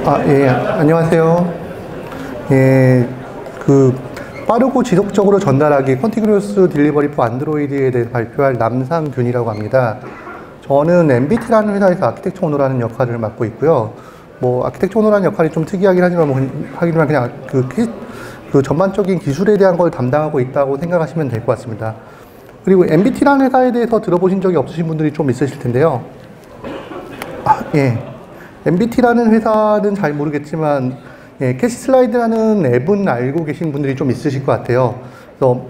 예, 안녕하세요. 예, 빠르고 지속적으로 전달하기 컨티뉴어스 딜리버리 포 안드로이드에 대해 발표할 남상균이라고 합니다. 저는 MBT라는 회사에서 아키텍처 오너라는 역할을 맡고 있고요. 아키텍처 오너라는 역할이 좀 특이하긴 하지만 그냥 전반적인 기술에 대한 걸 담당하고 있다고 생각하시면 될 것 같습니다. 그리고 MBT라는 회사에 대해서 들어보신 적이 없으신 분들이 좀 있으실 텐데요. 예. MBT라는 회사는 잘 모르겠지만, 예, 캐시슬라이드라는 앱은 알고 계신 분들이 좀 있으실 것 같아요. 그래서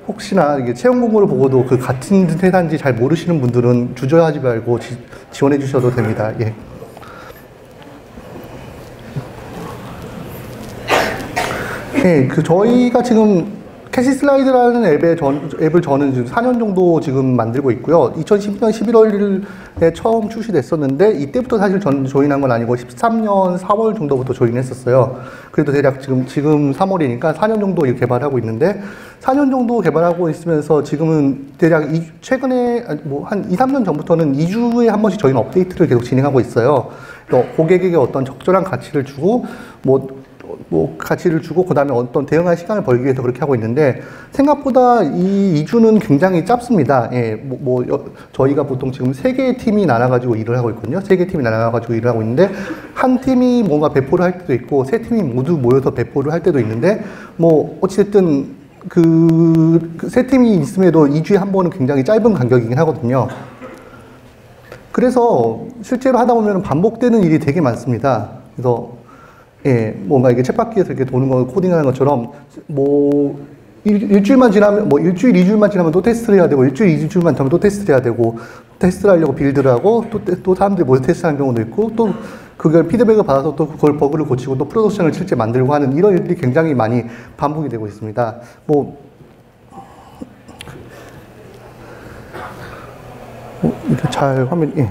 혹시나 이게 채용 공고를 보고도 그 같은 회사인지 잘 모르시는 분들은 주저하지 말고 지원해 주셔도 됩니다. 예. 네, 저희가 지금 캐시슬라이드라는 앱을 저는 지금 4년 정도 지금 만들고 있고요. 2012년 11월에 처음 출시됐었는데, 이때부터 사실 전 조인한 건 아니고 13년 4월 정도부터 조인했었어요. 그래도 대략 지금 3월이니까 4년 정도 개발하고 있는데, 4년 정도 개발하고 있으면서 지금은 대략 최근에 한 2, 3년 전부터는 2주에 한 번씩 저희는 업데이트를 계속 진행하고 있어요. 또 고객에게 어떤 적절한 가치를 주고, 가치를 주고, 그 다음에 어떤 대응할 시간을 벌기 위해서 그렇게 하고 있는데, 생각보다 이 2주는 굉장히 짧습니다. 예, 저희가 보통 지금 3개의 팀이 나눠가지고 일을 하고 있거든요. 3개의 팀이 나눠가지고 일을 하고 있는데, 한 팀이 뭔가 배포를 할 때도 있고, 3팀이 모두 모여서 배포를 할 때도 있는데, 어찌됐든, 세 팀이 있음에도 2주에 한 번은 굉장히 짧은 간격이긴 하거든요. 그래서 실제로 하다 보면 반복되는 일이 되게 많습니다. 그래서 예, 뭔가 이게 챗바퀴에서 이렇게 도는 거 코딩하는 것처럼 일주일만 지나면 일주일, 2주일만 지나면 또 테스트를 해야 되고, 일주일, 2주일만 지나면 또 테스트를 해야 되고, 테스트를 하려고 빌드를 하고, 또 사람들이 모여서 테스트하는 경우도 있고, 또 그걸 피드백을 받아서 또 그걸 버그를 고치고 또 프로덕션을 실제 만들고 하는 이런 일들이 굉장히 많이 반복이 되고 있습니다. 이렇게 잘 화면, 예.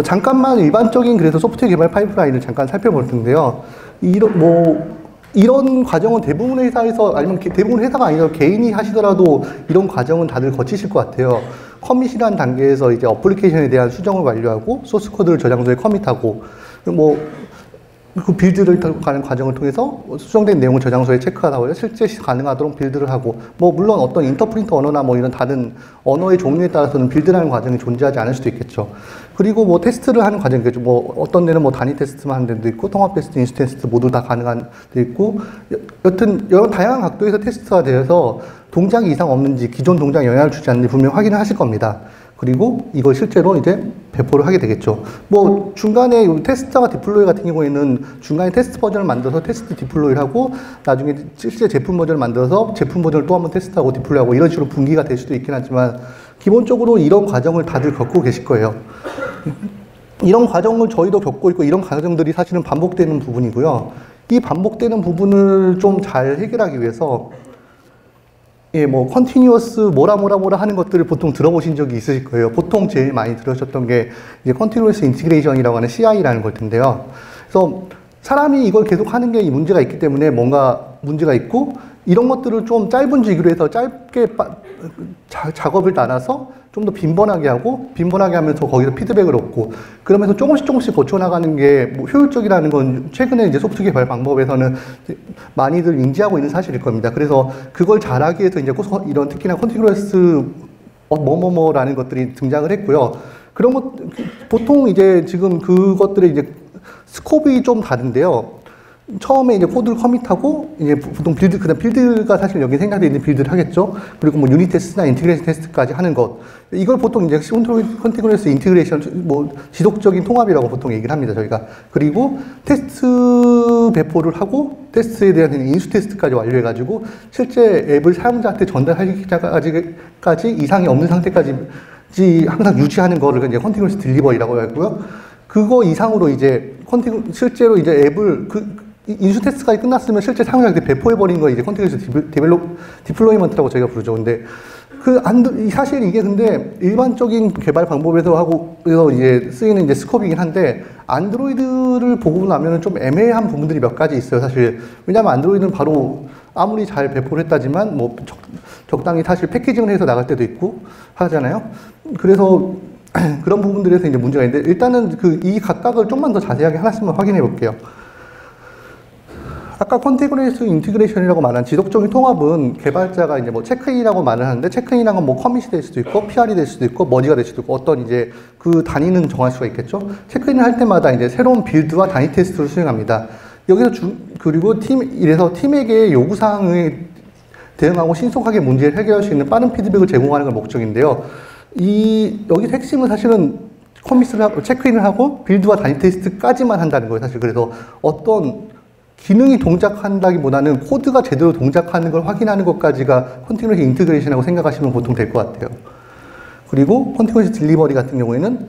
잠깐만 일반적인 그래서 소프트웨어 개발 파이프라인을 잠깐 살펴볼 텐데요. 이런 과정은 대부분의 회사에서, 아니면 대부분 회사가 아니라 개인이 하시더라도 이런 과정은 다들 거치실 것 같아요. 커밋이라는 단계에서 이제 어플리케이션에 대한 수정을 완료하고, 소스 코드를 저장소에 커밋하고, 그 빌드를 가는 과정을 통해서 수정된 내용을 저장소에 체크하다가 실제 가능하도록 빌드를 하고, 물론 어떤 인터프린터 언어나 이런 다른 언어의 종류에 따라서는 빌드라는 과정이 존재하지 않을 수도 있겠죠. 그리고 테스트를 하는 과정이겠죠. 어떤 데는 단위 테스트만 하는 데도 있고, 통합 테스트, 인스턴스 테스트 모두 다 가능한 데 있고, 여튼 여러 다양한 각도에서 테스트가 되어서 동작이 이상 없는지, 기존 동작에 영향을 주지 않는지 분명히 확인을 하실 겁니다. 그리고 이걸 실제로 이제 배포를 하게 되겠죠. 중간에 테스트와 디플로이 같은 경우에는 중간에 테스트 버전을 만들어서 테스트 디플로이를 하고, 나중에 실제 제품 버전을 만들어서 제품 버전을 또 한번 테스트하고 디플로이하고 이런 식으로 분기가 될 수도 있긴 하지만, 기본적으로 이런 과정을 다들 겪고 계실 거예요. 이런 과정을 저희도 겪고 있고, 이런 과정들이 사실은 반복되는 부분이고요. 이 반복되는 부분을 좀 잘 해결하기 위해서, 예, 컨티뉴어스 뭐라 하는 것들을 보통 들어보신 적이 있으실 거예요. 보통 제일 많이 들으셨던 게 이제 컨티뉴어스 인티그레이션이라고 하는 CI라는 걸 텐데요. 그래서 사람이 이걸 계속 하는 게 문제가 있기 때문에 뭔가 문제가 있고, 이런 것들을 좀 짧은 주기로 해서 짧게 작업을 나눠서 좀 더 빈번하게 하고, 빈번하게 하면서 거기서 피드백을 얻고, 그러면서 조금씩 고쳐나가는 게 효율적이라는 건 최근에 이제 소프트 개발 방법에서는 많이들 인지하고 있는 사실일 겁니다. 그래서 그걸 잘하기 위해서 이제 이런 특히나 컨티뉴어스 뭐뭐뭐라는 것들이 등장을 했고요. 그런 것, 보통 이제 지금 그것들의 이제 스코프가 좀 다른데요. 처음에 이제 코드를 커밋하고, 이제 보통 그다음 빌드가 사실 여기 생략되어 있는 빌드를 하겠죠. 그리고 유닛 테스트나 인티그레이션 테스트까지 하는 것. 이걸 보통 이제 컨티뉴어스 인티그레이션, 지속적인 통합이라고 보통 얘기를 합니다, 저희가. 그리고 테스트 배포를 하고, 테스트에 대한 인수 테스트까지 완료해가지고, 실제 앱을 사용자한테 전달하기까지 이상이 없는 상태까지 항상 유지하는 거를 이제 컨티뉴어스 딜리버리라고 하고요. 그거 이상으로 이제 실제로 이제 앱을 인수 테스트까지 끝났으면 실제 사용자한테 배포해버린 거 이제 컨티뉴어스 디플로이먼트라고 저희가 부르죠. 근데 사실 이게 근데 일반적인 개발 방법에서 그래서 이제 쓰이는 이제 스코프이긴 한데, 안드로이드를 보고 나면은 좀 애매한 부분들이 몇 가지 있어요, 사실. 왜냐면 안드로이드는 바로 아무리 잘 배포를 했다지만, 적당히 사실 패키징을 해서 나갈 때도 있고 하잖아요. 그래서 그런 부분들에서 이제 문제가 있는데, 일단은 이 각각을 좀만 더 자세하게 하나씩만 확인해 볼게요. 아까 컨티뉴어스 인티그레이션이라고 말한 지속적인 통합은 개발자가 이제 뭐 체크인이라고 말을 하는데 체크인이라는 건 뭐 커밋이 될 수도 있고 PR이 될 수도 있고 머지가 될 수도 있고 어떤 이제 그 단위는 정할 수가 있겠죠. 체크인을 할 때마다 이제 새로운 빌드와 단위 테스트를 수행합니다. 여기서 그리고 이래서 팀에게 요구사항에 대응하고 신속하게 문제를 해결할 수 있는 빠른 피드백을 제공하는 걸 목적인데요. 여기 핵심은 사실은 커밋을 하고 체크인을 하고 빌드와 단위 테스트까지만 한다는 거예요. 사실 그래서 어떤 기능이 동작한다기보다는 코드가 제대로 동작하는 걸 확인하는 것까지가 컨티뉴어스 인티그레이션이라고 생각하시면 보통 될 것 같아요. 그리고 컨티뉴어스 딜리버리 같은 경우에는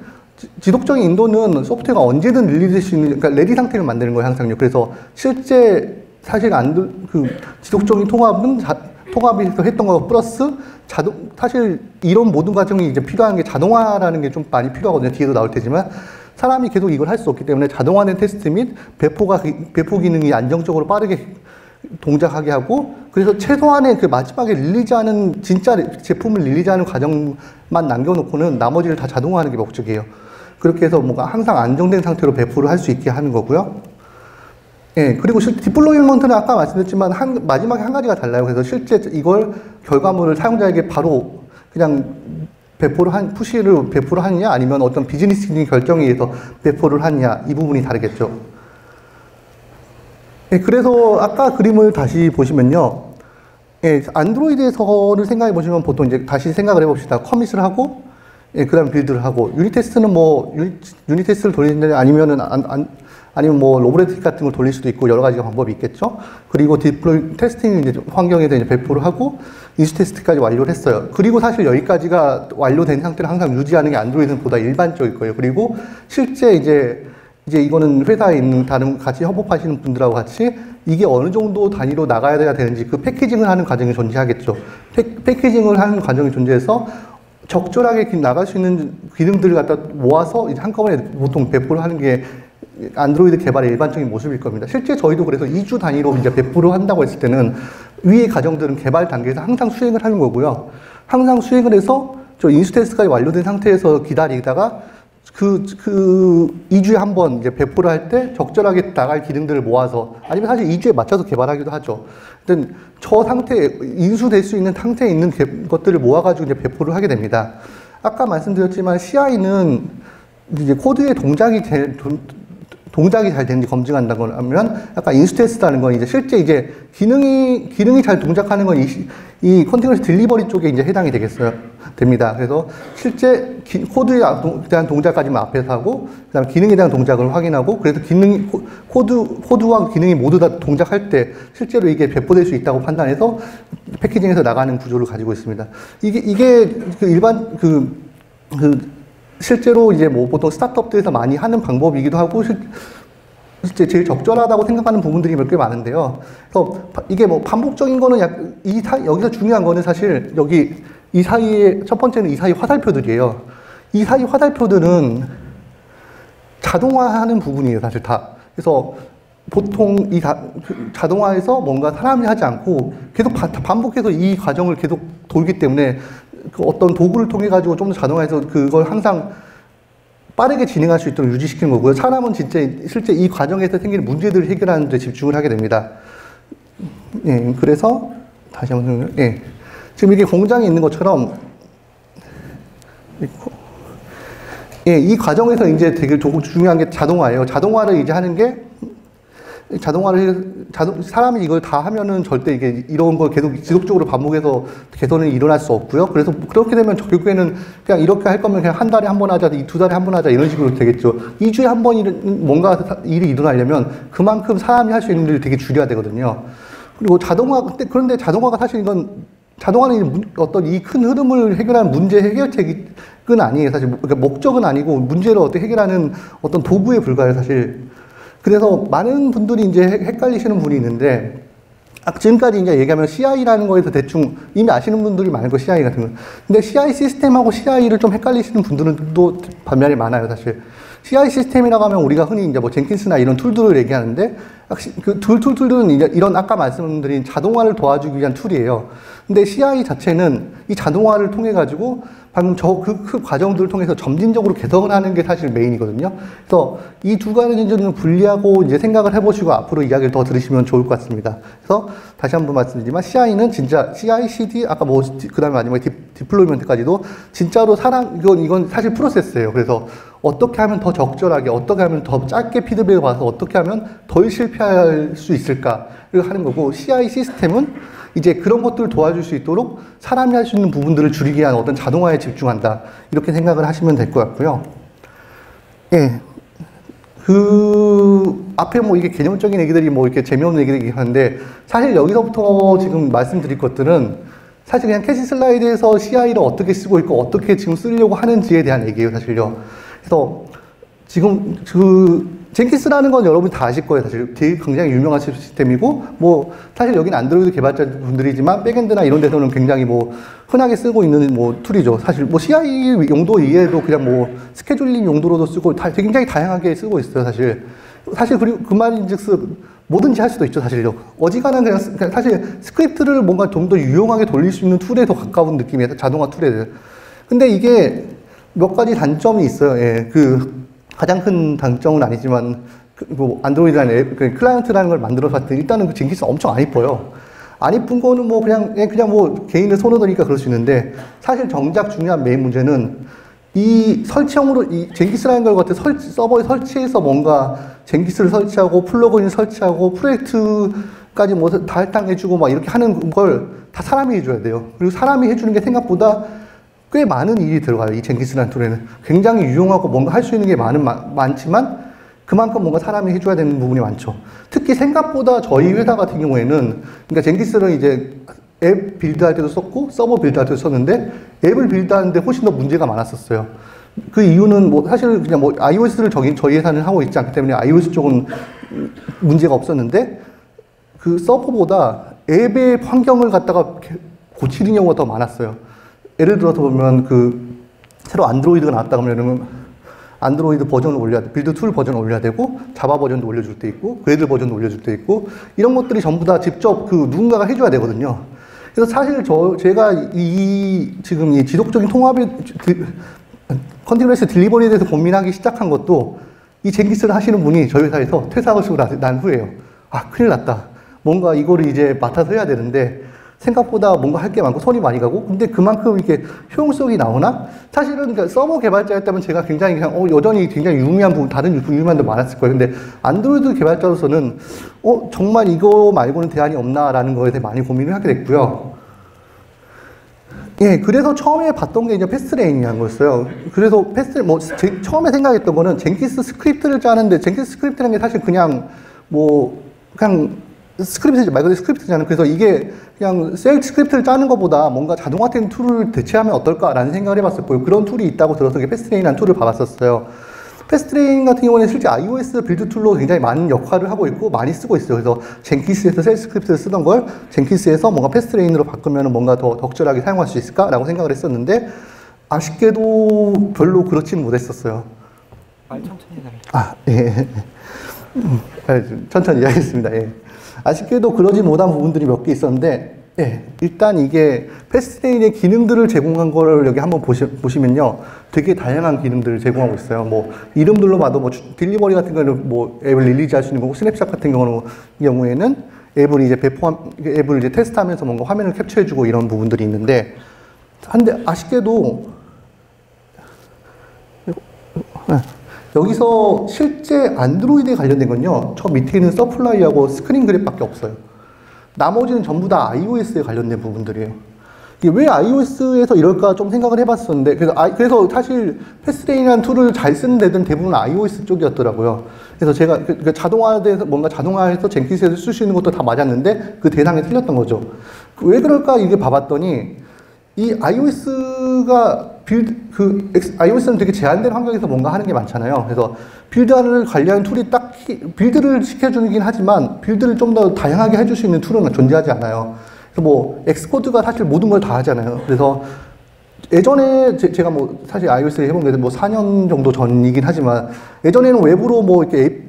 지속적인 인도는 소프트웨어가 언제든 릴리즈될 수 있는, 그러니까 레디 상태를 만드는 거예요, 항상요. 그래서 실제 사실 지속적인 통합이 했던 거 플러스 사실 이런 모든 과정이 이제 필요한 게 자동화라는 게 좀 많이 필요하거든요. 뒤에도 나올 테지만. 사람이 계속 이걸 할 수 없기 때문에 자동화된 테스트 및 배포 기능이 안정적으로 빠르게 동작하게 하고, 그래서 최소한의 그 마지막에 릴리즈하는, 진짜 제품을 릴리즈하는 과정만 남겨놓고는 나머지를 다 자동화하는 게 목적이에요. 그렇게 해서 뭔가 항상 안정된 상태로 배포를 할 수 있게 하는 거고요. 예, 그리고 디플로이먼트는 아까 말씀드렸지만 마지막에 한 가지가 달라요. 그래서 실제 이걸 결과물을 사용자에게 바로 그냥 푸시를 배포를 하느냐, 아니면 어떤 비즈니스적인 결정에 의해서 배포를 하느냐, 이 부분이 다르겠죠. 예, 그래서 아까 그림을 다시 보시면요. 예, 안드로이드에서를 생각해 보시면 보통 이제 다시 생각을 해 봅시다. 커밋을 하고, 예, 그 다음 빌드를 하고, 유닛 테스트는 뭐, 유닛 테스트를 돌리는데 아니면 뭐 로보레틱 같은 걸 돌릴 수도 있고 여러 가지 방법이 있겠죠. 그리고 디플로이 테스팅 이제 환경에서 이제 배포를 하고 인수 테스트까지 완료를 했어요. 그리고 사실 여기까지가 완료된 상태를 항상 유지하는 게 안드로이드는 보다 일반적일 거예요. 그리고 실제 이제 이거는 회사에 있는 다른 같이 협업하시는 분들하고 같이 이게 어느 정도 단위로 나가야 되는지 그 패키징을 하는 과정이 존재하겠죠. 패키징을 하는 과정이 존재해서 적절하게 나갈 수 있는 기능들을 갖다 모아서 이제 한꺼번에 보통 배포를 하는 게 안드로이드 개발의 일반적인 모습일 겁니다. 실제 저희도 그래서 2주 단위로 이제 배포를 한다고 했을 때는 위의 과정들은 개발 단계에서 항상 수행을 하는 거고요. 항상 수행을 해서 저 인수 테스트까지 완료된 상태에서 기다리다가 그 2주에 한 번 이제 배포를 할 때 적절하게 나갈 기능들을 모아서, 아니면 사실 2주에 맞춰서 개발하기도 하죠. 하여튼 저 상태에 인수될 수 있는 상태에 있는 것들을 모아가지고 이제 배포를 하게 됩니다. 아까 말씀드렸지만 CI는 이제 코드의 동작이 잘 되는지 검증한다고 하면, 아까 인수 테스트라는 건 이제 실제 이제 기능이 잘 동작하는 건 이 컨티뉴어스 딜리버리 쪽에 이제 해당이 됩니다. 그래서 실제 코드에 대한 동작까지만 앞에서 하고, 그 다음 기능에 대한 동작을 확인하고, 그래서 코드와 기능이 모두 다 동작할 때 실제로 이게 배포될 수 있다고 판단해서 패키징해서 나가는 구조를 가지고 있습니다. 이게 그 일반 실제로 이제 뭐 보통 스타트업들에서 많이 하는 방법이기도 하고, 실제 제일 적절하다고 생각하는 부분들이 몇 개 많은데요. 그래서 이게 뭐 반복적인 거는 여기서 중요한 거는 사실 이 사이에 첫 번째는 이 사이 화살표들이에요. 이 사이 화살표들은 자동화하는 부분이에요, 사실 다. 그래서 보통 자동화에서 뭔가 사람이 하지 않고 계속 반복해서 이 과정을 계속 돌기 때문에 그 어떤 도구를 통해 가지고 좀 더 자동화해서 그걸 항상 빠르게 진행할 수 있도록 유지시키는 거고요. 사람은 진짜 실제 이 과정에서 생기는 문제들을 해결하는 데 집중을 하게 됩니다. 예, 그래서 다시 한번 예, 지금 이게 공장에 있는 것처럼 예, 이 과정에서 이제 되게 중요한 게 자동화예요. 자동화를 이제 하는 게 사람이 이걸 다 하면은 절대 이게 이런 걸 계속 지속적으로 반복해서 개선이 일어날 수 없고요. 그래서 그렇게 되면 결국에는 그냥 이렇게 할 거면 그냥 한 달에 한 번 하자, 2달에 한 번 하자, 이런 식으로 되겠죠. 2주에 한 번 뭔가 일이 일어나려면 그만큼 사람이 할 수 있는 일을 되게 줄여야 되거든요. 그리고 그런데 자동화가 사실 자동화는 어떤 이 큰 흐름을 해결하는 문제 해결책은 아니에요. 사실 그러니까 목적은 아니고 문제를 어떻게 해결하는 어떤 도구에 불과해요, 사실. 그래서 많은 분들이 이제 헷갈리시는 분이 있는데, 지금까지 이제 얘기하면 CI라는 거에서 대충 이미 아시는 분들이 많을 거예요, CI 같은 거. 근데 CI 시스템하고 CI를 좀 헷갈리시는 분들은 또 반면에 많아요, 사실. CI 시스템이라고 하면 우리가 흔히 이제 뭐 젠킨스나 이런 툴들을 얘기하는데, 그 툴들은 이제 이런 아까 말씀드린 자동화를 도와주기 위한 툴이에요. 근데 CI 자체는 이 자동화를 통해 가지고 방금 그 과정들을 통해서 점진적으로 개선을 하는 게 사실 메인이거든요. 그래서 이 두 가지는 분리하고 이제 생각을 해보시고 앞으로 이야기를 더 들으시면 좋을 것 같습니다. 그래서 다시 한번 말씀드리지만 CI는 진짜 CI/CD 아까 뭐 그 다음에 마지막에 디플로이먼트까지도 진짜로 이건 사실 프로세스예요. 그래서 어떻게 하면 더 적절하게, 어떻게 하면 더 짧게 피드백을 받아서 어떻게 하면 덜 실패할 수 있을까를 하는 거고, CI 시스템은 이제 그런 것들을 도와줄 수 있도록 사람이 할 수 있는 부분들을 줄이기 위한 어떤 자동화에 집중한다. 이렇게 생각을 하시면 될 것 같고요. 예. 앞에 뭐 이게 개념적인 얘기들이 뭐 이렇게 재미없는 얘기들이 하는데, 사실 여기서부터 지금 말씀드릴 것들은 사실 그냥 캐시 슬라이드에서 CI를 어떻게 쓰고 있고 어떻게 지금 쓰려고 하는지에 대한 얘기예요, 사실요. 그래서 지금 젠킨스라는 건 여러분이 다 아실 거예요. 사실 되게 굉장히 유명한 시스템이고, 뭐 사실 여기는 안드로이드 개발자분들이지만 백엔드나 이런 데서는 굉장히 뭐 흔하게 쓰고 있는 뭐 툴이죠. 사실 뭐 CI 용도 이외에도 그냥 뭐 스케줄링 용도로도 쓰고 굉장히 다양하게 쓰고 있어요. 사실 그리고 그 말인즉슨 뭐든지 할 수도 있죠. 사실요. 어지간한 그냥 사실 스크립트를 뭔가 좀 더 유용하게 돌릴 수 있는 툴에 더 가까운 느낌이에요. 자동화 툴에. 근데 이게 몇 가지 단점이 있어요. 예. 가장 큰 단점은 아니지만, 뭐, 안드로이드라는 앱, 클라이언트라는 걸 만들어서 봤더니 일단은 그 젠킨스 엄청 안 이뻐요. 안 이쁜 거는 뭐 그냥 뭐 개인의 선호도니까 그럴 수 있는데, 사실 정작 중요한 메인 문제는 이 설치형으로 이 젠킨스라는 걸 갖다 서버에 설치해서 뭔가 젠킨스를 설치하고 플러그인을 설치하고 프로젝트까지 뭐 다 할당해주고 막 이렇게 하는 걸 다 사람이 해줘야 돼요. 그리고 사람이 해주는 게 생각보다 꽤 많은 일이 들어가요. 이 젠킨스라는 툴에는. 굉장히 유용하고 뭔가 할 수 있는 게 많지만 그만큼 뭔가 사람이 해줘야 되는 부분이 많죠. 특히 생각보다 저희 회사 같은 경우에는, 그러니까 젠킨스는 이제 앱 빌드할 때도 썼고 서버 빌드할 때도 썼는데 앱을 빌드하는데 훨씬 더 문제가 많았었어요. 그 이유는 뭐 사실 그냥 뭐 iOS를 저희 회사는 하고 있지 않기 때문에 iOS 쪽은 문제가 없었는데, 그 서버보다 앱의 환경을 갖다가 고치는 경우가 더 많았어요. 예를 들어서 보면 새로 안드로이드가 나왔다 그러면은 안드로이드 버전을 올려야 돼. 빌드 툴 버전을 올려야 되고, 자바 버전도 올려줄 때 있고, 그래들 버전도 올려줄 때 있고, 이런 것들이 전부 다 직접 누군가가 해줘야 되거든요. 그래서 사실 제가 지금 이 지속적인 컨티뉴어스 딜리버리에 대해서 고민하기 시작한 것도 이 젠킨스를 하시는 분이 저희 회사에서 퇴사하고 난 후에요. 아, 큰일 났다. 뭔가 이거를 이제 맡아서 해야 되는데, 생각보다 뭔가 할 게 많고 손이 많이 가고, 근데 그만큼 이렇게 효용성이 나오나? 사실은 그러니까 서버 개발자였다면 제가 굉장히 그냥 여전히 굉장히 유의미한 부분, 다른 유의미한도 많았을 거예요. 근데 안드로이드 개발자로서는 정말 이거 말고는 대안이 없나라는 거에 대해 많이 고민을 하게 됐고요. 예, 그래서 처음에 봤던 게 이제 패스트레인이라는 거였어요. 그래서 처음에 생각했던 거는 젠킨스 스크립트를 짜는데, 젠킨스 스크립트라는 게 사실 그냥 스크립트지 말 그대로 스크립트잖아요. 그래서 이게 그냥 셀 스크립트를 짜는 것보다 뭔가 자동화된 툴을 대체하면 어떨까라는 생각을 해봤었고요. 그런 툴이 있다고 들어서 패스트레인이라는 툴을 봐봤었어요. 패스트레인 같은 경우는 실제 iOS 빌드 툴로 굉장히 많은 역할을 하고 있고 많이 쓰고 있어요. 그래서 젠킨스에서 셀 스크립트를 쓰던 걸 젠킨스에서 뭔가 패스트레인으로 바꾸면 뭔가 더 적절하게 사용할 수 있을까라고 생각을 했었는데, 아쉽게도 별로 그렇지는 못했었어요. 말 천천히 해달래. 아, 예. 천천히 하겠습니다. 예. 아쉽게도 그러지 못한 부분들이 몇 개 있었는데, 예, 일단 이게 패스트레인의 기능들을 제공한 거를 여기 한번 보시면요, 되게 다양한 기능들을 제공하고 있어요. 뭐 이름들로 봐도 뭐 딜리버리 같은 경우는 뭐 앱을 릴리즈할 수 있는 거고, 스냅샷 같은 경우에는 앱을 이제 테스트하면서 뭔가 화면을 캡처해주고 이런 부분들이 있는데, 근데 아쉽게도 여기서 실제 안드로이드에 관련된 건요, 저 밑에 있는 서플라이하고 스크린 그랩밖에 없어요. 나머지는 전부 다 iOS에 관련된 부분들이에요. 이게 왜 iOS에서 이럴까 좀 생각을 해봤었는데, 그래서 사실 패스트레인이라는 툴을 잘 쓰는 데는 대부분 iOS 쪽이었더라고요. 그래서 제가 뭔가 자동화해서 젠킨스에서 쓸 수 있는 것도 다 맞았는데 그 대상이 틀렸던 거죠. 왜 그럴까 이게 봐봤더니, 이 iOS가 iOS는 되게 제한된 환경에서 뭔가 하는 게 많잖아요. 그래서 빌드를 관리하는 툴이 딱히 빌드를 시켜주긴 하지만 빌드를 좀 더 다양하게 해줄 수 있는 툴은 존재하지 않아요. 그래서 뭐 엑스코드가 사실 모든 걸 다 하잖아요. 그래서 예전에 제가 뭐 사실 iOS를 해본 게 뭐 4년 정도 전이긴 하지만 예전에는 웹으로 뭐 이렇게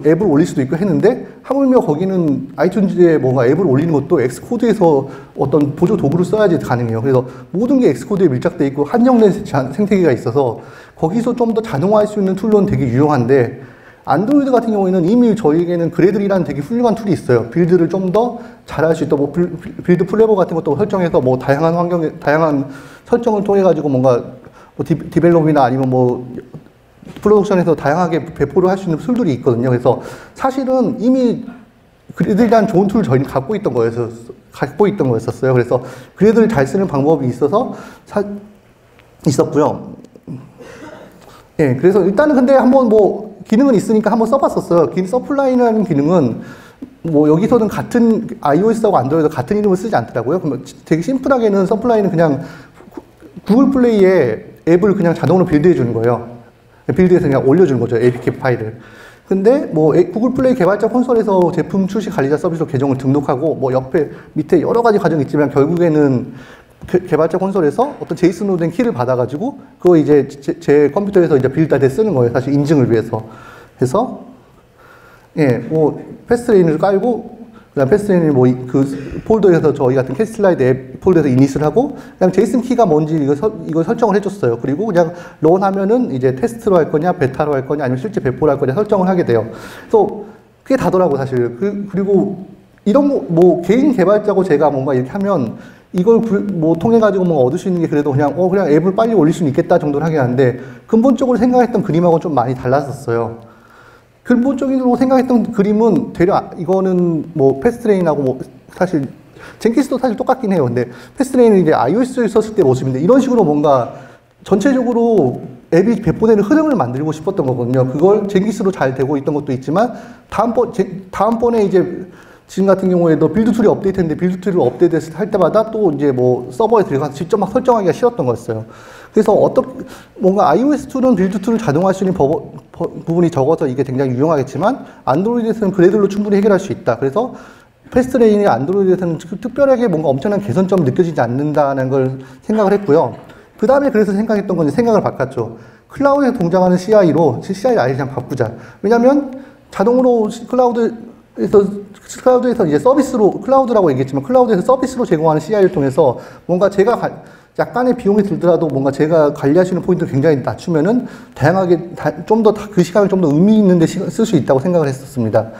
앱을 올릴 수도 있고 했는데 하물며 거기는 아이튠즈에 뭔가 앱을 올리는 것도 엑스코드에서 어떤 보조 도구를 써야지 가능해요. 그래서 모든 게 엑스코드에 밀착돼 있고 한정된 생태계가 있어서 거기서 좀 더 자동화할 수 있는 툴로는 되게 유용한데 안드로이드 같은 경우에는 이미 저희에게는 그래들이라는 되게 훌륭한 툴이 있어요. 빌드를 좀 더 잘할 수 있다. 뭐 빌드 플레버 같은 것도 설정해서 뭐 다양한 환경에 다양한 설정을 통해 가지고 뭔가 뭐 디벨롭이나 아니면 뭐 프로덕션에서 다양하게 배포를 할 수 있는 툴들이 있거든요. 그래서 사실은 이미 그래들이란 좋은 툴을 저희는 갖고 있던 거였었어요. 그래서 그래들을 잘 쓰는 방법이 있었고요. 예, 그래서 일단은 근데 한번 뭐 기능은 있으니까 한번 써봤었어요. 서플라인이라는 기능은 뭐 여기서는 같은 iOS하고 안드로이드 같은 이름을 쓰지 않더라고요. 그러면 되게 심플하게는 서플라인은 그냥 구글 플레이에 앱을 그냥 자동으로 빌드해 주는 거예요. 빌드해서 그냥 올려주는 거죠. APK 파일을. 근데 뭐 구글 플레이 개발자 콘솔에서 제품 출시 관리자 서비스로 계정을 등록하고 뭐 옆에 밑에 여러 가지 과정이 있지만 결국에는 개발자 콘솔에서 어떤 제이슨으로 된 키를 받아가지고 그거 이제 제 컴퓨터에서 이제 빌드할 때 쓰는 거예요. 사실 인증을 위해서. 그래서 예, 뭐 패스트레인을 깔고 그다음 패스트레인을 뭐 그 폴더에서 저희 같은 캐슬라이드 앱 폴더에서 이닛을 하고 그다음 제이슨 키가 뭔지 이거 설정을 해줬어요. 그리고 그냥 런하면은 이제 테스트로 할 거냐 베타로 할 거냐 아니면 실제 배포로 할 거냐 설정을 하게 돼요. 그래서 그게 다더라고 사실. 그리고 이런 거 뭐 개인 개발자고 제가 뭔가 이렇게 하면 이걸 뭐 통해 가지고 뭐 얻을 수 있는 게 그래도 그냥 앱을 빨리 올릴 수는 있겠다 정도는 하긴 하는데 근본적으로 생각했던 그림하고는 좀 많이 달랐었어요. 근본적으로 생각했던 그림은 되려 이거는 뭐 패스트레인하고 뭐 사실 젠킨스도 사실 똑같긴 해요. 근데 패스트레인은 이제 iOS를 썼을 때 모습인데 이런 식으로 뭔가 전체적으로 앱이 배포되는 흐름을 만들고 싶었던 거거든요. 그걸 젠킨스로 잘 되고 있던 것도 있지만 다음번에 이제 지금 같은 경우에도 빌드 툴이 업데이트했는데 빌드 툴을 업데이트 할 때마다 또 이제 뭐 서버에 들어가서 직접 막 설정하기가 싫었던 거였어요. 그래서 뭔가 iOS 툴은 빌드 툴을 자동화할 수 있는 부분이 적어서 이게 굉장히 유용하겠지만 안드로이드에서는 그래들로 충분히 해결할 수 있다. 그래서 패스트레인이 안드로이드에서는 특별하게 뭔가 엄청난 개선점이 느껴지지 않는다는 걸 생각을 했고요. 그 다음에 그래서 생각했던 건 생각을 바꿨죠. 클라우드에 동작하는 CI로 CI 아예 그냥 바꾸자. 왜냐면 자동으로 클라우드에서 이제 서비스로, 클라우드라고 얘기했지만 클라우드에서 서비스로 제공하는 CI를 통해서 뭔가 제가 약간의 비용이 들더라도 뭔가 제가 관리할 수 있는 포인트를 굉장히 낮추면은 다양하게 좀 더 그 시간을 좀 더 의미 있는데 쓸 수 있다고 생각을 했었습니다.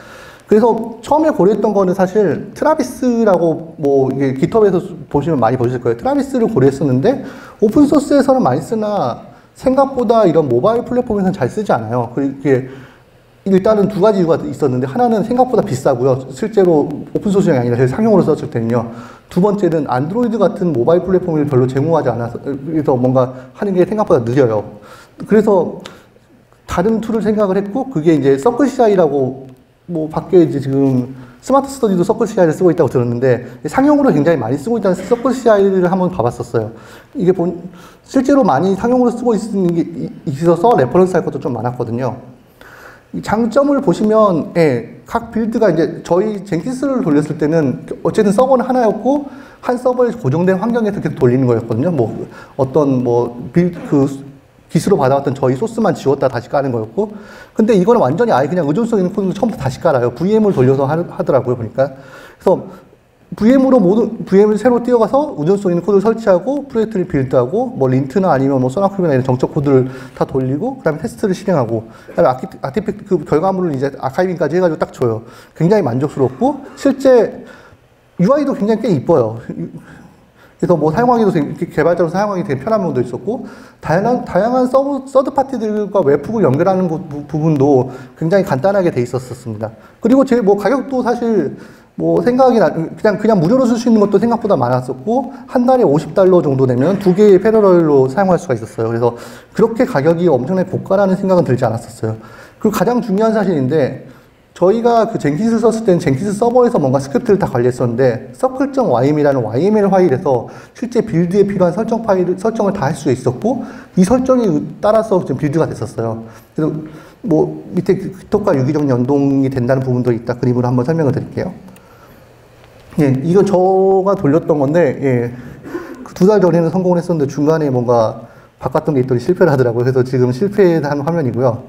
그래서 처음에 고려했던 거는 사실 트라비스라고 뭐 이게 깃허브에서 보시면 많이 보실 거예요. 트라비스를 고려했었는데 오픈소스에서는 많이 쓰나 생각보다 이런 모바일 플랫폼에서는 잘 쓰지 않아요. 그게 일단은 두 가지 이유가 있었는데 하나는 생각보다 비싸고요. 실제로 오픈소스가 아니라 제 상용으로 썼을 때는요. 두 번째는 안드로이드 같은 모바일 플랫폼을 별로 제공하지 않아서 그래서 뭔가 하는 게 생각보다 느려요. 그래서 다른 툴을 생각을 했고 그게 이제 서클 CI라고 뭐 밖에 이제 지금 스마트 스터디도 서클 CI를 쓰고 있다고 들었는데 상용으로 굉장히 많이 쓰고 있다는 서클 CI를 한번 봐봤었어요. 이게 실제로 많이 상용으로 쓰고 있는 게 있어서 레퍼런스 할 것도 좀 많았거든요. 장점을 보시면, 예, 각 빌드가 이제 저희 젠킨스를 돌렸을 때는 어쨌든 서버는 하나였고, 한 서버에 고정된 환경에서 계속 돌리는 거였거든요. 뭐, 어떤 뭐, 기수로 받아왔던 저희 소스만 지웠다 다시 까는 거였고, 근데 이거는 완전히 아예 그냥 의존성 있는 코드를 처음부터 다시 깔아요. VM을 돌려서 하더라고요, 보니까. 그래서 VM을 새로 띄워가서 의존성 있는 코드를 설치하고 프로젝트를 빌드하고 뭐 린트나 아니면 뭐 소나큐브나 이런 정적 코드를 다 돌리고 그다음에 테스트를 실행하고 그다음에 아티팩트 그 결과물을 이제 아카이빙까지 해가지고 딱 줘요. 굉장히 만족스럽고 실제 UI도 굉장히 꽤 이뻐요. 그래서 뭐 사용하기도 개발자로 사용하기 되게 편한 부분도 있었고 다양한 서드 파티들과 웹훅을 연결하는 부분도 굉장히 간단하게 돼 있었습니다. 그리고 제 뭐 가격도 사실 뭐 생각이 그냥 무료로 쓸 수 있는 것도 생각보다 많았었고 한 달에 $50 정도 내면 두 개의 패러럴로 사용할 수가 있었어요. 그래서 그렇게 가격이 엄청나게 고가라는 생각은 들지 않았었어요. 그리고 가장 중요한 사실인데 저희가 그 젠킨스 썼을 때는 젠킨스 서버에서 뭔가 스크립트를 다 관리했었는데 circle.ym이라는 YML 파일에서 실제 빌드에 필요한 설정을 다 할 수 있었고 이 설정에 따라서 지금 빌드가 됐었어요. 그래서 뭐 밑에 깃허브과 유기적 연동이 된다는 부분도 있다. 그림으로 한번 설명을 드릴게요. 예, 이건 저가 돌렸던 건데, 예. 두 달 전에는 성공을 했었는데 중간에 뭔가 바꿨던 게 있더니 실패를 하더라고요. 그래서 지금 실패한 화면이고요.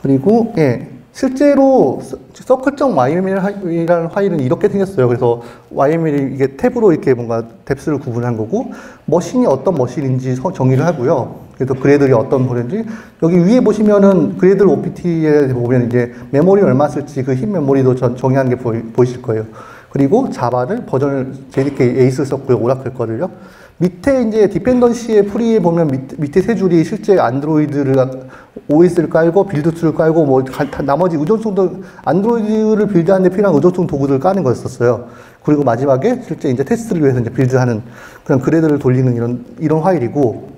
그리고 예, 실제로 서클.yml이라는 파일은 이렇게 생겼어요. 그래서 yml 이게 탭으로 이렇게 뭔가 뎁스를 구분한 거고, 머신이 어떤 머신인지 정의를 하고요. 그래서 그래들이 어떤 거인지, 여기 위에 보시면은 그래들 OPT에 보면 이제 메모리 얼마 쓸지 그 흰 메모리도 정의하는 게 보이실 거예요. 그리고 자바를 버전을 JDK 에이스 썼고요. 오라클 거를요. 밑에 이제 디펜던시의 프리에 보면 밑에 세 줄이 실제 안드로이드를 OS를 깔고 빌드 툴을 깔고 뭐 나머지 의존성도 안드로이드를 빌드하는 데 필요한 의존성 도구들을 까는 거였었어요. 그리고 마지막에 실제 이제 테스트를 위해서 이제 빌드하는 그런 그래드를 돌리는 이런 파일이고,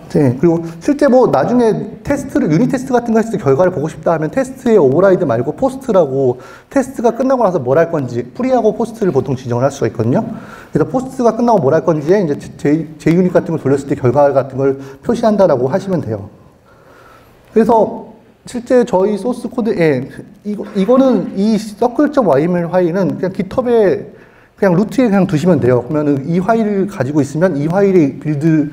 네. 그리고 실제 뭐 나중에 테스트를, 유닛 테스트 같은 거 했을 때 결과를 보고 싶다 하면 테스트의 오버라이드 말고 포스트라고 테스트가 끝나고 나서 뭘 할 건지, 프리하고 포스트를 보통 지정을 할 수가 있거든요. 그래서 포스트가 끝나고 뭘 할 건지에 이제 JUnit 같은 걸 돌렸을 때 결과 같은 걸 표시한다라고 하시면 돼요. 그래서 실제 저희 소스 코드에 이거는 이 circle.yml 파일은 그냥 GitHub에 그냥 루트에 그냥 두시면 돼요. 그러면은 이 파일을 가지고 있으면 이 파일의 빌드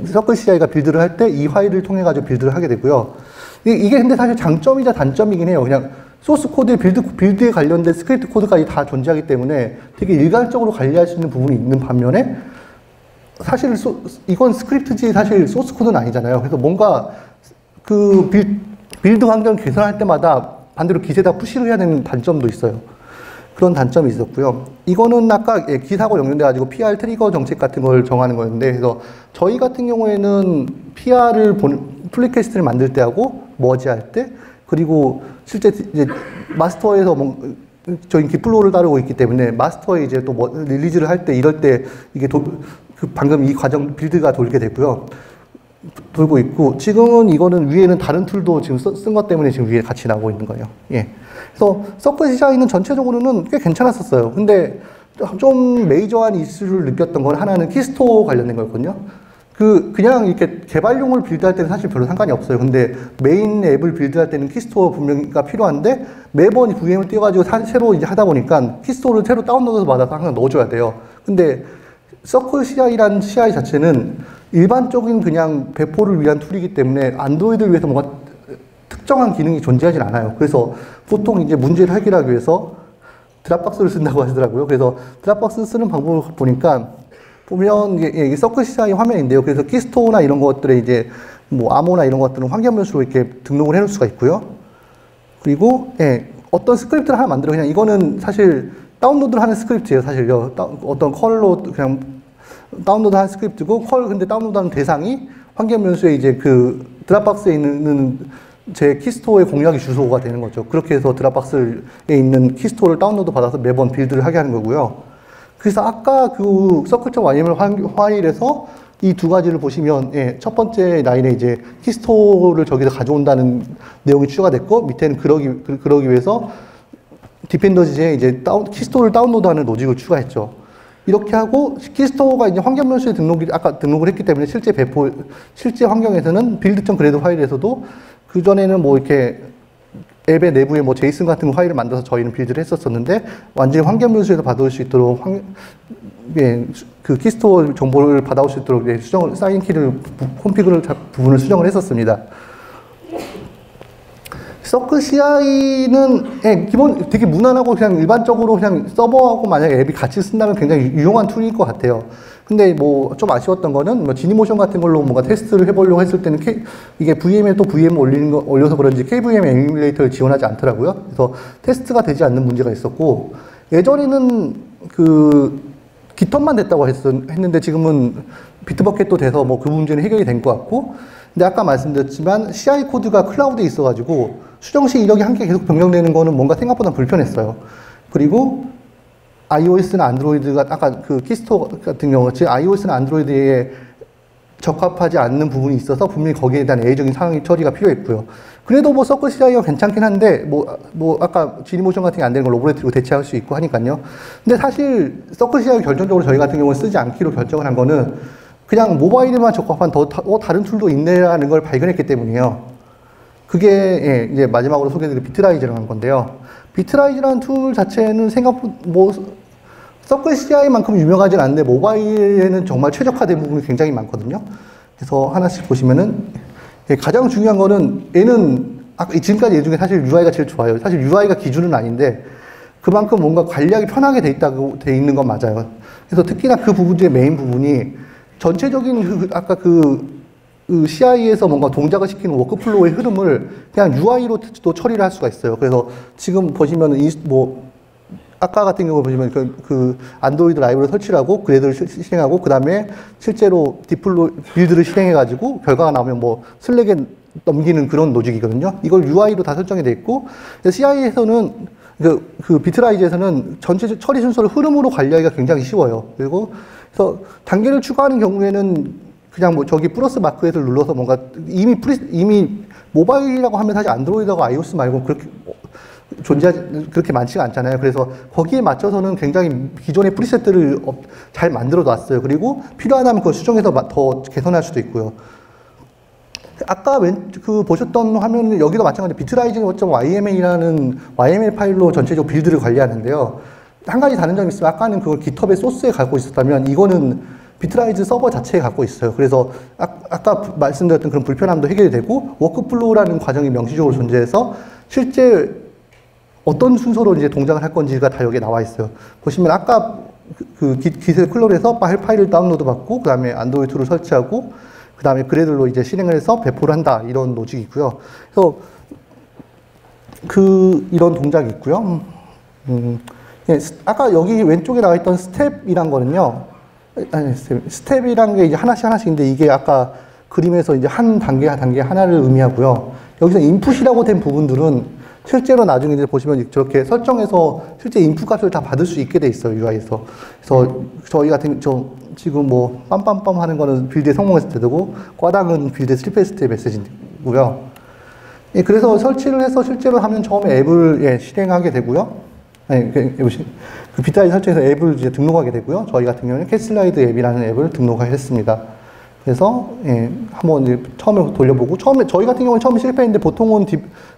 서클 CI가 빌드를 할 때 이 파일을 통해 가지고 빌드를 하게 되고요. 이게 근데 사실 장점이자 단점이긴 해요. 그냥 소스 코드의 빌드에 관련된 스크립트 코드까지 다 존재하기 때문에 되게 일괄적으로 관리할 수 있는 부분이 있는 반면에, 사실 이건 스크립트지 사실 소스 코드는 아니잖아요. 그래서 뭔가 그 빌드 환경 개선할 때마다 반대로 깃에다 푸시를 해야 되는 단점도 있어요. 그런 단점이 있었고요. 이거는 아까 깃하고 연결돼가지고 PR 트리거 정책 같은 걸 정하는 거였는데, 그래서 저희 같은 경우에는 PR을 플리캐스트를 만들 때 하고 머지할 때, 그리고 실제 이제 마스터에서 저희 깃플로우를 따르고 있기 때문에 마스터에 이제 또 릴리즈를 할 때 이럴 때 이게 방금 이 과정 빌드가 돌게 되고요. 돌고 있고, 지금은 이거는 위에는 다른 툴도 지금 쓴 것 때문에 지금 위에 같이 나오고 있는 거예요. 예. 그래서 서클 디자인은 전체적으로는 꽤 괜찮았었어요. 근데 좀 메이저한 이슈를 느꼈던 건 하나는 키스토어 관련된 거였거든요. 그냥 이렇게 개발용을 빌드할 때는 사실 별로 상관이 없어요. 근데 메인 앱을 빌드할 때는 키스토어 분명히가 필요한데 매번 VM을 띄워가지고 새로 이제 하다 보니까 키스토어를 새로 다운로드해서 받아서 항상 넣어줘야 돼요. 근데 서클 CI라는 CI 자체는 일반적인 그냥 배포를 위한 툴이기 때문에 안드로이드를 위해서 뭔가 특정한 기능이 존재하진 않아요. 그래서 보통 이제 문제를 해결하기 위해서 드랍박스를 쓴다고 하시더라고요. 그래서 드랍박스 쓰는 방법을 보니까 보면 이게 서클 CI 화면인데요. 그래서 키스토어나 이런 것들에 이제 뭐 암호나 이런 것들은 환경 변수로 이렇게 등록을 해놓을 수가 있고요. 그리고 어떤 스크립트를 하나 만들어, 그냥 이거는 사실 다운로드를 하는 스크립트예요. 사실요. 어떤 컬로 그냥 다운로드 하는 스크립트고, 근데 다운로드하는 대상이 환경 변수에 이제 그 드랍박스에 있는 제 키스토어의 공유하기 주소가 되는 거죠. 그렇게 해서 드랍박스에 있는 키스토어를 다운로드 받아서 매번 빌드를 하게 하는 거고요. 그래서 아까 그 circle.yml 파일에서 이 두 가지를 보시면, 첫 번째 라인에 이제 키스토어를 저기서 가져온다는 내용이 추가됐고, 밑에는 그러기 위해서 디펜더지에 이제 키스토어를 다운로드하는 로직을 추가했죠. 이렇게 하고 키스토어가 이제 환경 변수에 아까 등록을 했기 때문에 실제 환경에서는 build.gred 파일에서도 그 전에는 뭐 이렇게 앱의 내부에 뭐 제이슨 같은 파일을 만들어서 저희는 빌드를 했었었는데, 완전히 환경 변수에서 받아올 수 있도록 그 키스토어 정보를 받아올 수 있도록 사인 키를 콘피그를 부분을 수정을 했었습니다. 서클 CI는 기본 되게 무난하고 그냥 일반적으로 그냥 서버하고 만약에 앱이 같이 쓴다면 굉장히 유용한 툴일 것 같아요. 근데 뭐 좀 아쉬웠던 거는 뭐 지니모션 같은 걸로 뭔가 테스트를 해보려고 했을 때는 이게 VM에 또 VM 올려서 그런지 KVM 에뮬레이터를 지원하지 않더라고요. 그래서 테스트가 되지 않는 문제가 있었고, 예전에는 그 깃헙만 됐다고 했는데 지금은 비트버켓도 돼서 뭐 그 문제는 해결이 된 것 같고, 근데 아까 말씀드렸지만 CI 코드가 클라우드에 있어가지고 수정 시 이력이 함께 계속 변경되는 거는 뭔가 생각보다 불편했어요. 그리고 iOS나 안드로이드가 아까 그 키스토어 같은 경우같이 iOS나 안드로이드에 적합하지 않는 부분이 있어서 분명히 거기에 대한 예외적인 상황 처리가 필요했고요. 그래도 뭐 서클 CI가 괜찮긴 한데 뭐 아까 지니모션 같은 게 안 되는 걸 로보레트로 대체할 수 있고 하니까요. 근데 사실 서클 CI 결정적으로 저희 같은 경우는 쓰지 않기로 결정을 한 거는 그냥 모바일에만 적합한 다른 툴도 있네라는 걸 발견했기 때문이에요. 그게 이제 마지막으로 소개해드릴 비트라이즈라는 건데요. 비트라이즈라는 툴 자체는 생각보다 서클 CI만큼 유명하진 않은데 모바일에는 정말 최적화된 부분이 굉장히 많거든요. 그래서 하나씩 보시면은 가장 중요한 거는 얘는 지금까지 얘 중에 사실 UI가 제일 좋아요. 사실 UI가 기준은 아닌데 그만큼 뭔가 관리하기 편하게 돼 있는 건 맞아요. 그래서 특히나 그 부분 중에 메인 부분이 전체적인 아까 그 CI에서 뭔가 동작을 시키는 워크플로우의 흐름을 그냥 UI로 또 처리를 할 수가 있어요. 그래서 지금 보시면은 아까 같은 경우 보시면 그 안드로이드 라이브를 설치를 하고 그래드를 실행하고 그 다음에 실제로 빌드를 실행해가지고 결과가 나오면 뭐 슬랙에 넘기는 그런 로직이거든요. 이걸 UI로 다 설정이 돼 있고 CI에서는 그 비트라이즈에서는 전체 처리 순서를 흐름으로 관리하기가 굉장히 쉬워요. 그리고 그래서 단계를 추가하는 경우에는 그냥 뭐 저기 플러스 마크에서 눌러서 뭔가 이미 모바일이라고 하면 사실 안드로이드하고 iOS 말고 그렇게 많지가 않잖아요. 그래서 거기에 맞춰서는 굉장히 기존의 프리셋들을 잘 만들어 놨어요. 그리고 필요하다면 그걸 수정해서 더 개선할 수도 있고요. 아까 보셨던 화면은 여기도 마찬가지로 비트라이징.yml이라는 YML 파일로 전체적으로 빌드를 관리하는데요. 한 가지 다른 점이 있으면 아까는 그걸 GitHub의 소스에 갖고 있었다면 이거는 비트라이즈 서버 자체에 갖고 있어요. 그래서 아까 말씀드렸던 그런 불편함도 해결이 되고 워크플로우라는 과정이 명시적으로 존재해서 실제 어떤 순서로 이제 동작을 할 건지가 다 여기에 나와 있어요. 보시면 아까 깃을 클롤해서 파일을 다운로드 받고 그 다음에 안드로이드 툴을 설치하고 그 다음에 그래들로 이제 실행을 해서 배포를 한다 이런 로직이 있고요. 그래서 이런 동작이 있고요. 아까 여기 왼쪽에 나와 있던 스텝이란 거는요. 스텝이란 게 이제 하나씩인데 이게 아까 그림에서 이제 한 단계 하나를 의미하고요. 여기서 인풋이라고 된 부분들은 실제로 나중에 이제 보시면 저렇게 설정해서 실제 인풋 값을 다 받을 수 있게 돼 있어요, UI에서. 그래서 저희 지금 뭐 빰빰빰 하는 거는 빌드에 성공했을 때 되고 꽈당은 빌드에 실패했을 때 메시지고요. 예, 그래서 설치를 해서 실제로 하면 처음에 앱을 실행하게 되고요. 그 비트라이즈 설정해서 앱을 이제 등록하게 되고요. 저희 같은 경우는 캐슬라이드 앱이라는 앱을 등록을 했습니다. 그래서 한번 이제 처음에 돌려보고 저희 같은 경우는 처음에 실패했는데 보통은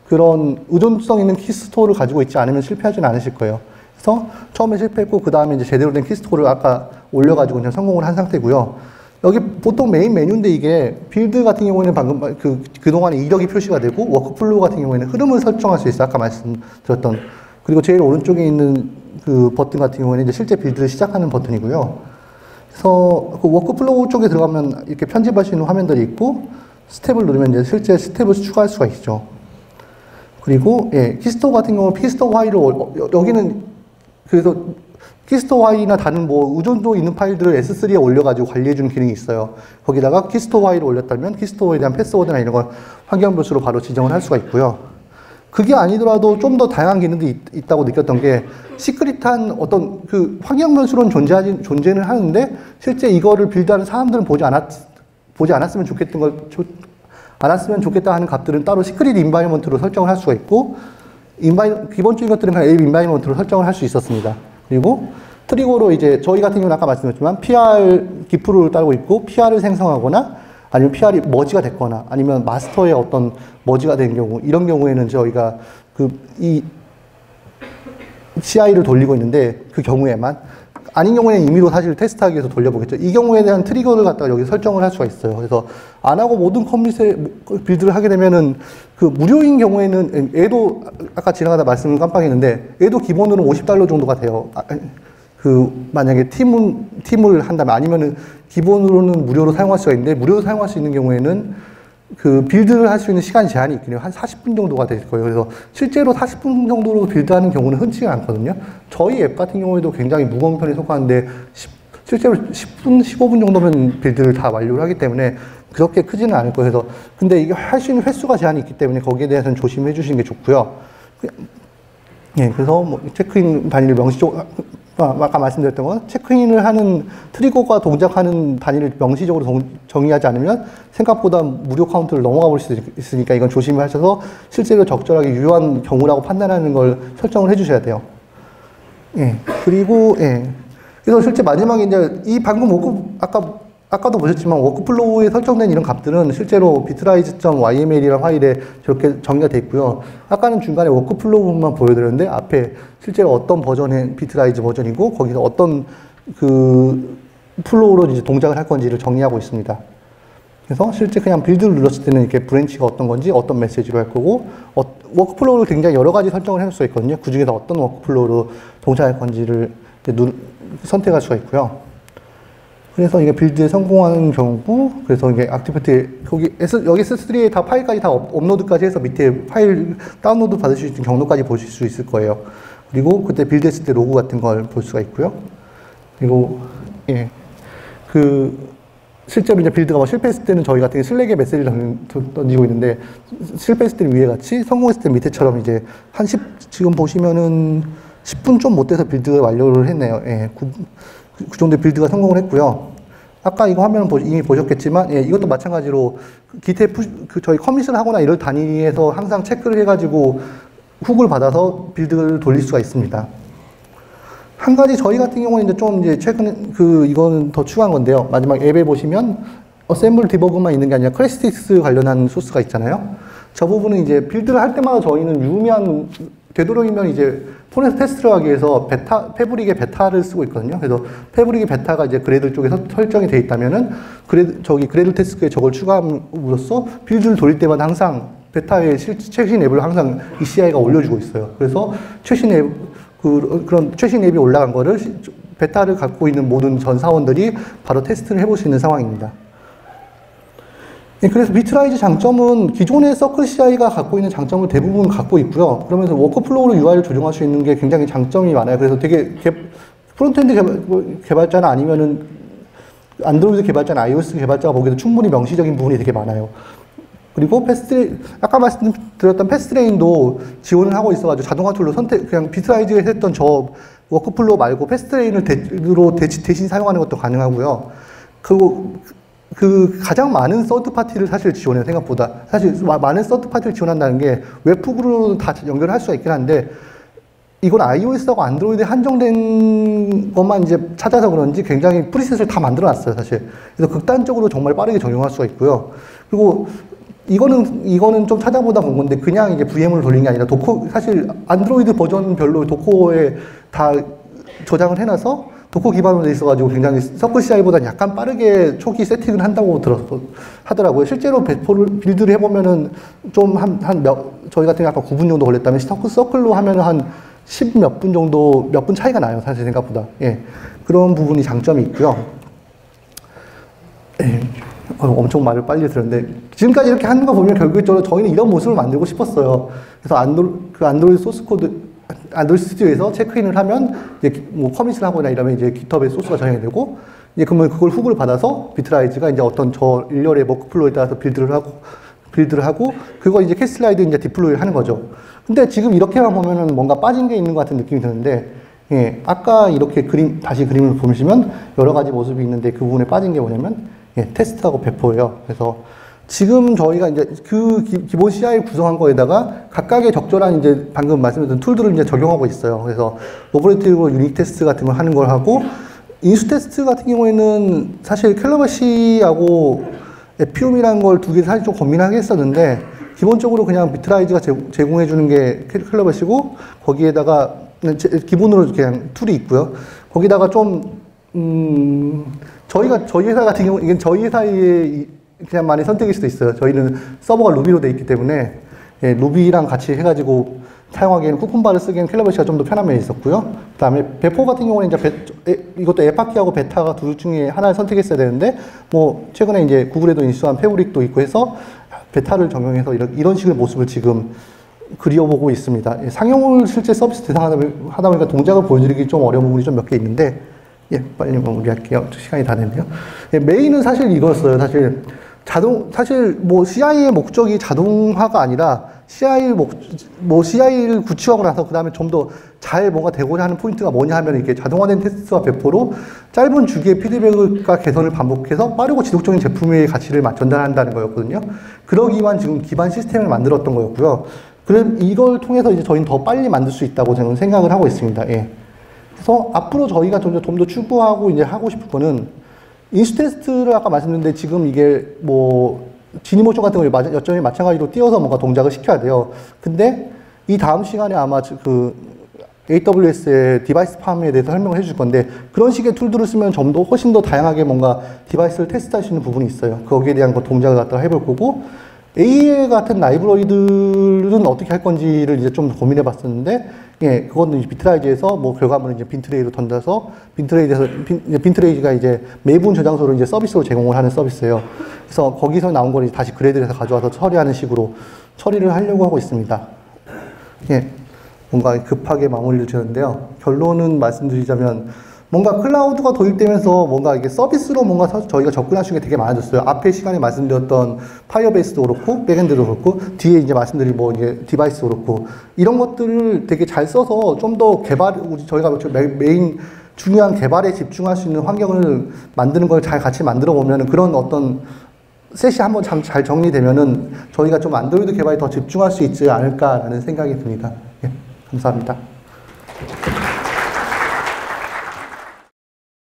그런 의존성 있는 키스토어를 가지고 있지 않으면 실패하지는 않으실 거예요. 그래서 처음에 실패했고 그 다음에 이제 제대로 된 키스토어를 아까 올려가지고 그냥 성공을 한 상태고요. 여기 보통 메인 메뉴인데 이게 빌드 같은 경우에는 방금 그동안에 이력이 표시가 되고 워크플로우 같은 경우에는 흐름을 설정할 수 있어요. 아까 말씀드렸던. 그리고 제일 오른쪽에 있는 그 버튼 같은 경우에는 이제 실제 빌드를 시작하는 버튼이고요. 그래서 그 워크플로우 쪽에 들어가면 이렇게 편집할 수 있는 화면들이 있고 스텝을 누르면 이제 실제 스텝을 추가할 수가 있죠. 그리고 키스토어 같은 경우는 키스토어 파일을 여기는 그래서 키스토어 파일이나 다른 뭐 의존도 있는 파일들을 S3에 올려가지고 관리해주는 기능이 있어요. 거기다가 키스토어 파일을 올렸다면 키스토어에 대한 패스워드나 이런 걸 환경 변수로 바로 지정을 할 수가 있고요. 그게 아니더라도 좀 더 다양한 기능들이 있다고 느꼈던 게 시크릿한 어떤 그 환경 변수로는 존재는 하는데 실제 이거를 빌드하는 사람들은 보지 않았으면 좋겠다 하는 값들은 따로 시크릿 인바이먼트로 설정을 할 수가 있고 기본적인 것들은 그냥 앱 인바이먼트로 설정을 할 수 있었습니다. 그리고 트리거로 이제 저희 같은 경우는 아까 말씀드렸지만 PR 기프를 따르고 있고 PR을 생성하거나 아니면 PR이 머지가 됐거나 아니면 마스터의 어떤 머지가 된 경우 이런 경우에는 저희가 이 CI를 돌리고 있는데 그 경우에만 아닌 경우에는 임의로 사실 테스트하기 위해서 돌려보겠죠. 이 경우에 대한 트리거를 갖다가 여기 설정을 할 수가 있어요. 그래서 안 하고 모든 컴밋에 빌드를 하게 되면은 그 무료인 경우에는 얘도 아까 지나가다 말씀을 깜빡했는데 얘도 기본으로 $50 정도가 돼요. 만약에 팀을 한다면 아니면은 기본으로는 무료로 사용할 수가 있는데 무료로 사용할 수 있는 경우에는 그 빌드를 할 수 있는 시간 제한이 있긴 해요. 한 40분 정도가 될 거예요. 그래서 실제로 40분 정도로 빌드하는 경우는 흔치가 않거든요. 저희 앱 같은 경우에도 굉장히 무거운 편에 속하는데 실제로 10분, 15분 정도면 빌드를 다 완료를 하기 때문에 그렇게 크지는 않을 거예요. 그래서 근데 이게 할 수 있는 횟수가 제한이 있기 때문에 거기에 대해서는 조심해 주시는 게 좋고요. 그래서 뭐 체크인 단위를 명시적으로 아까 말씀드렸던 건 체크인을 하는 트리거가 동작하는 단위를 명시적으로 정의하지 않으면 생각보다 무료 카운트를 넘어가 볼 수 있으니까 이건 조심하셔서 실제로 적절하게 유효한 경우라고 판단하는 걸 설정을 해주셔야 돼요. 그리고 그래서 실제 마지막에 이제 이 방금 아까 아까도 보셨지만 워크플로우에 설정된 이런 값들은 실제로 bitrise.yml이라는 파일에 저렇게 정리가 돼 있고요. 아까는 중간에 워크플로우 부분만 보여드렸는데 앞에 실제로 어떤 버전의 비트라이즈 버전이고 거기서 어떤 그 플로우로 이제 동작을 할 건지를 정리하고 있습니다. 그래서 실제 그냥 빌드를 눌렀을 때는 이렇게 브랜치가 어떤 건지 어떤 메시지로 할 거고 워크플로우를 굉장히 여러 가지 설정을 해줄 수 있거든요. 그 중에서 어떤 워크플로우로 동작할 건지를 선택할 수가 있고요. 그래서 이게 빌드에 성공하는 경우, 그래서 이게 액티비티, 여기 S3에 다 파일까지 다 업로드까지 해서 밑에 파일 다운로드 받을 수 있는 경로까지 보실 수 있을 거예요. 그리고 그때 빌드 했을 때 로그 같은 걸 볼 수가 있고요. 그리고, 예. 실제로 이제 빌드가 뭐 실패했을 때는 저희 같은 슬랙에 메시지를 던지고 있는데, 실패했을 때는 위에 같이, 성공했을 때는 밑에처럼 이제 지금 보시면은 10분 좀 못 돼서 빌드 완료를 했네요. 예. 그 정도의 빌드가 성공을 했고요. 아까 이거 화면은 이미 보셨겠지만, 예, 이것도 마찬가지로 기태 저희 커밋을 하거나 이럴 단위에서 항상 체크를 해가지고 훅을 받아서 빌드를 돌릴 수가 있습니다. 한 가지 저희 같은 경우는 이제 좀 이제 최근에 이거는 더 추가한 건데요. 마지막 앱에 보시면 어셈블 디버그만 있는 게 아니라 크래시틱스 관련한 소스가 있잖아요. 저 부분은 이제 빌드를 할 때마다 저희는 유의미한 되도록이면 이제 폰에서 테스트를 하기 위해서 패브릭의 베타를 쓰고 있거든요. 그래서 패브릭의 베타가 이제 그래들 쪽에 설정이 되어 있다면은 그래들 테스트에 저걸 추가함으로써 빌드를 돌릴 때마다 항상 베타의 최신 앱을 항상 ECI가 올려주고 있어요. 그래서 최신 앱, 그런 최신 앱이 올라간 거를 베타를 갖고 있는 모든 전 사원들이 바로 테스트를 해볼 수 있는 상황입니다. 예, 그래서 비트라이즈 장점은 기존의 서클 CI가 갖고 있는 장점을 대부분 갖고 있고요. 그러면서 워크플로우로 UI를 조정할 수 있는 게 굉장히 장점이 많아요. 그래서 되게 프론트엔드 개발자나 아니면은 안드로이드 개발자나 iOS 개발자가 보기에도 충분히 명시적인 부분이 되게 많아요. 그리고 아까 말씀드렸던 패스트레인도 지원을 하고 있어가지고 자동화 툴로 그냥 비트라이즈에서 했던 저 워크플로우 말고 패스트레인을 대신 사용하는 것도 가능하고요. 그리고 가장 많은 서드파티를 사실 지원해요, 생각보다. 사실 많은 서드파티를 지원한다는 게 웹프로는 다 연결할 수가 있긴 한데, 이건 iOS하고 안드로이드에 한정된 것만 이제 찾아서 그런지 굉장히 프리셋을 다 만들어 놨어요, 사실. 그래서 극단적으로 정말 빠르게 적용할 수가 있고요. 그리고 이거는 좀 찾아보다 본 건데, 그냥 이제 VM을 돌린 게 아니라 사실 안드로이드 버전별로 도커에 다 저장을 해놔서 도커 기반으로 돼 있어가지고 굉장히 서클 CI보다는 약간 빠르게 초기 세팅을 한다고 하더라고요. 실제로 빌드를 해보면은 좀 저희 같은 경우 아까 9분 정도 걸렸다면 서클로 하면은 한 10 몇 분 정도, 몇 분 차이가 나요. 사실 생각보다. 예. 그런 부분이 장점이 있고요. 예. 엄청 말을 빨리 들었는데, 지금까지 이렇게 하는 거 보면 결국적으로 저희는 이런 모습을 만들고 싶었어요. 그래서 안드로이드 소스 코드, 안드로이드 스튜디오에서 체크인을 하면 이제 뭐 커밋을 하거나 이러면 이제 깃허브에 소스가 저장이 되고, 이제 그러면 그걸 훅을 받아서 비트라이즈가 이제 어떤 저 일렬의 워크플로우에 따라서 빌드를 하고 그거 이제 캐슬라이드 이제 디플로이를 하는 거죠. 근데 지금 이렇게만 보면은 뭔가 빠진 게 있는 것 같은 느낌이 드는데, 예, 아까 이렇게 다시 그림을 보시면 여러 가지 모습이 있는데 그 부분에 빠진 게 뭐냐면, 예, 테스트하고 배포예요. 그래서 지금 저희가 이제 기본 CI 구성한 거에다가 각각의 적절한 이제 방금 말씀드린 툴들을 이제 적용하고 있어요. 그래서 오퍼레이티브 유닛 테스트 같은 걸 하는 걸 하고, 인수 테스트 같은 경우에는 사실 캘러버시하고 에피움이라는 걸 두 개 사실 좀 고민하게 했었는데, 기본적으로 그냥 비트라이즈가 제공해 주는 게 캘러버시고, 거기에다가 기본으로 그냥 툴이 있고요. 거기다가 좀 저희 회사 같은 경우, 이건 저희 회사의 그냥 많이 선택일 수도 있어요. 저희는 서버가 루비로 돼 있기 때문에, 예, 루비랑 같이 해가지고 사용하기에는 쿠쿤바를 쓰기에는 캘러버시가 좀 더 편한 면이 있었고요. 그 다음에 배포 같은 경우는 이제 이것도 에파키하고 베타가 둘 중에 하나를 선택했어야 되는데, 뭐 최근에 이제 구글에도 인수한 패브릭도 있고 해서 베타를 적용해서 이런 식의 모습을 지금 그려보고 있습니다. 예, 상용을 실제 서비스 대상하다 보니까 동작을 보여드리기 좀 어려운 부분이 좀 몇 개 있는데, 예, 빨리 마무리할게요. 시간이 다 됐네요. 예, 메인은 사실 이거였어요. 사실 뭐 CI의 목적이 자동화가 아니라 CI를 구축하고 나서 그 다음에 좀 더 잘 뭔가 되고자 하는 포인트가 뭐냐 하면, 이렇게 자동화된 테스트와 배포로 짧은 주기의 피드백과 개선을 반복해서 빠르고 지속적인 제품의 가치를 전달한다는 거였거든요. 그러기 위한 지금 기반 시스템을 만들었던 거였고요. 그럼 이걸 통해서 이제 저희는 더 빨리 만들 수 있다고 저는 생각을 하고 있습니다. 예. 그래서 앞으로 저희가 좀 더 추구하고 이제 하고 싶은 거는, 인수 테스트를 아까 말씀드렸는데 지금 이게 뭐 지니모션 같은 걸 여전히 마찬가지로 띄워서 뭔가 동작을 시켜야 돼요. 근데 이 다음 시간에 아마 그 AWS의 디바이스 팜에 대해서 설명을 해줄 건데 그런 식의 툴들을 쓰면 좀 더 훨씬 더 다양하게 뭔가 디바이스를 테스트할 수 있는 부분이 있어요. 거기에 대한 동작을 갖다가 해볼 거고 AEL 같은 라이브러리들은 어떻게 할 건지를 이제 좀 고민해 봤었는데 예, 그거는 비트라이즈에서 뭐 결과물을 이제 빈트레이로 던져서 빈트레이즈가 이제 매분 저장소를 이제 서비스로 제공을 하는 서비스예요. 그래서 거기서 나온 걸 다시 그래드에서 가져와서 처리하는 식으로 처리를 하려고 하고 있습니다. 예, 뭔가 급하게 마무리를 지었는데요. 결론은 말씀드리자면 뭔가 클라우드가 도입되면서 뭔가 이게 서비스로 뭔가 저희가 접근할 수 있는 게 되게 많아졌어요. 앞에 시간에 말씀드렸던 파이어베이스도 그렇고, 백엔드도 그렇고, 뒤에 이제 말씀드린 뭐 이제 디바이스도 그렇고, 이런 것들을 되게 잘 써서 좀 더 저희가 메인 중요한 개발에 집중할 수 있는 환경을 만드는 걸 잘 같이 만들어 보면 그런 어떤 셋이 한번 잘 정리되면은 저희가 좀 안드로이드 개발에 더 집중할 수 있지 않을까라는 생각이 듭니다. 예, 감사합니다.